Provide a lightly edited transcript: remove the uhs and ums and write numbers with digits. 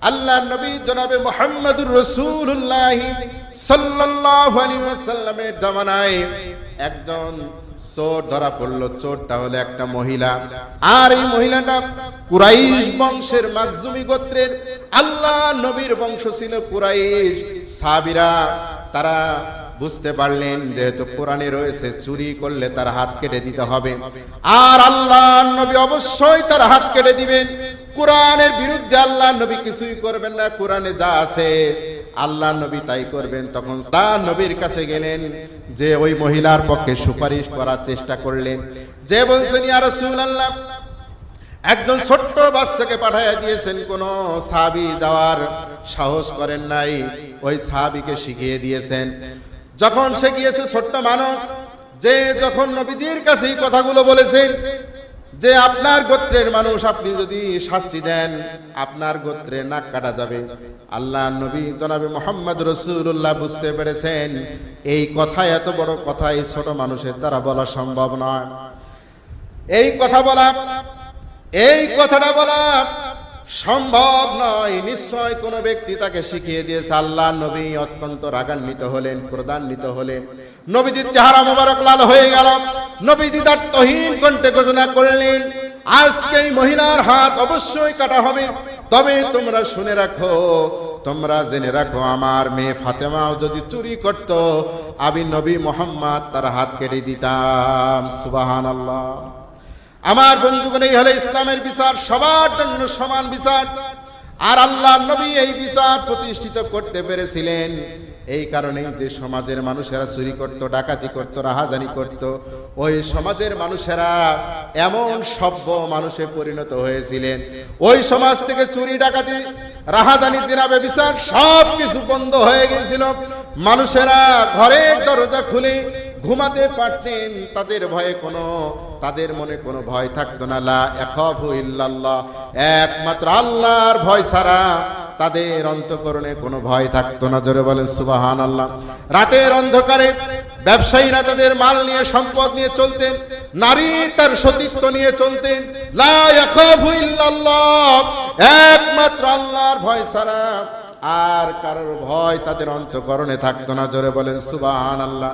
আল্লাহ নবী জনাবে মুহাম্মদুর রাসূলুল্লাহ সাল্লাল্লাহু আলাইহি ওয়াসাল্লামের জামানায় একজন চোর ধরা পড়লো। চোরটা হলো একটা মহিলা, আর এই মহিলাটা কুরাইশ বংশের মাখজুমি গোত্রের। আল্লাহ নবীর বংশ ছিল কুরাইশ। সাহাবীরা তারা বুঝতে পারলেন যেহেতু কোরআনে রয়েছে চুরি করলে তার হাত কেটে দিতে হবে, আর আল্লাহ নবী অবশ্যই তার হাত কেটে দিবেন। কোরআনের বিরুদ্ধে আল্লাহ নবী কিছুই করবেন না, কোরআনে যা আছে আল্লাহ নবী তাই করবেন। তখন তার নবীর কাছে গেলেন, যে ওই মহিলার পক্ষে সুপারিশ করার চেষ্টা করলেন, যে বলছেন ইয়া রাসূলুল্লাহ, একজন ছোট্ট বাচ্চাকে পাঠাইয়া দিয়েছেন, কোন সাহাবী যাওয়ার সাহস করেন নাই, ওই সাহাবীকে শিখিয়ে দিয়েছেন। যখন সে গিয়েছে ছোট্ট মানব, যে যখন নবীজির কাছে এই কথাগুলো বলেছেন যে আপনার গোত্রের মানুষ, আপনি যদি শাস্তি দেন আপনার গোত্রে নাক কাটা যাবে। আল্লাহ নবী জনাবে মুহাম্মদ রাসূলুল্লাহ বুঝতে পেরেছেন এই কথা, এত বড় কথা এই ছোট মানুষের দ্বারা বলা সম্ভব নয়। এই কথাটা বলা সম্ভব নয়। নিশ্চয় কোন ব্যক্তি তাকে শিখিয়ে দিয়েছে। আল্লাহ নবী অত্যন্ত রাগান্বিত হলেন, ক্রোধান্বিত হলেন। নবীজির চেহারা মোবারক লাল হয়ে গেল। নবীজি তার তহিন কণ্ঠে ঘোষণা করলেন, আজকে এই মহিলার হাত অবশ্যই কাটা হবে। তবে তোমরা শুনে রাখো, তোমরা জেনে রাখো, আমার মেয়ে ফাতেমাও যদি চুরি করত, আমি নবী মুহাম্মদ তার হাত কেটে দিতাম। সুবহানাল্লাহ। আমার বন্ধুগণ, এই হলো ইসলামের বিচার, সবার জন্য সমান বিচার। আর আল্লাহ নবী এই বিচার প্রতিষ্ঠিত করতে পেরেছিলেন এই কারণেই যে সমাজের মানুষেরা চুরি করত, ডাকাতি করত, রাহাজানি করত, ওই সমাজের মানুষেরা এমন সভ্য মানুষে পরিণত হয়েছিলেন। ওই সমাজ থেকে চুরি, ডাকাতি, রাহাজানি, জিনা, ব্যভিচার সব কিছু বন্ধ হয়ে গিয়েছিল। মানুষেরা ঘরের দরজা খুলে ঘুমাতে পারতেন, তাদের ভয়ে তাদের মনে কোনো ভয় থাকতো না। লা ইয়াখাফু ইল্লাল্লাহ, একমাত্র আল্লাহর ভয় ছাড়া তাদের অন্তঃকরণে কোনো ভয় থাকতো না। জোরে বলেন সুবহানাল্লাহ। রাতের অন্ধকারে ব্যবসায়ীরা তাদের মাল নিয়ে, সম্পদ নিয়ে চলতেন, নারী তার সতীত্ব নিয়ে চলতেন। লা ইয়াখাফু ইল্লাল্লাহ, একমাত্র আল্লাহর ভয় ছাড়া আর কারোর ভয় তাদের অন্তঃকরণে থাকতো না। জোরে বলেন সুবহানাল্লাহ।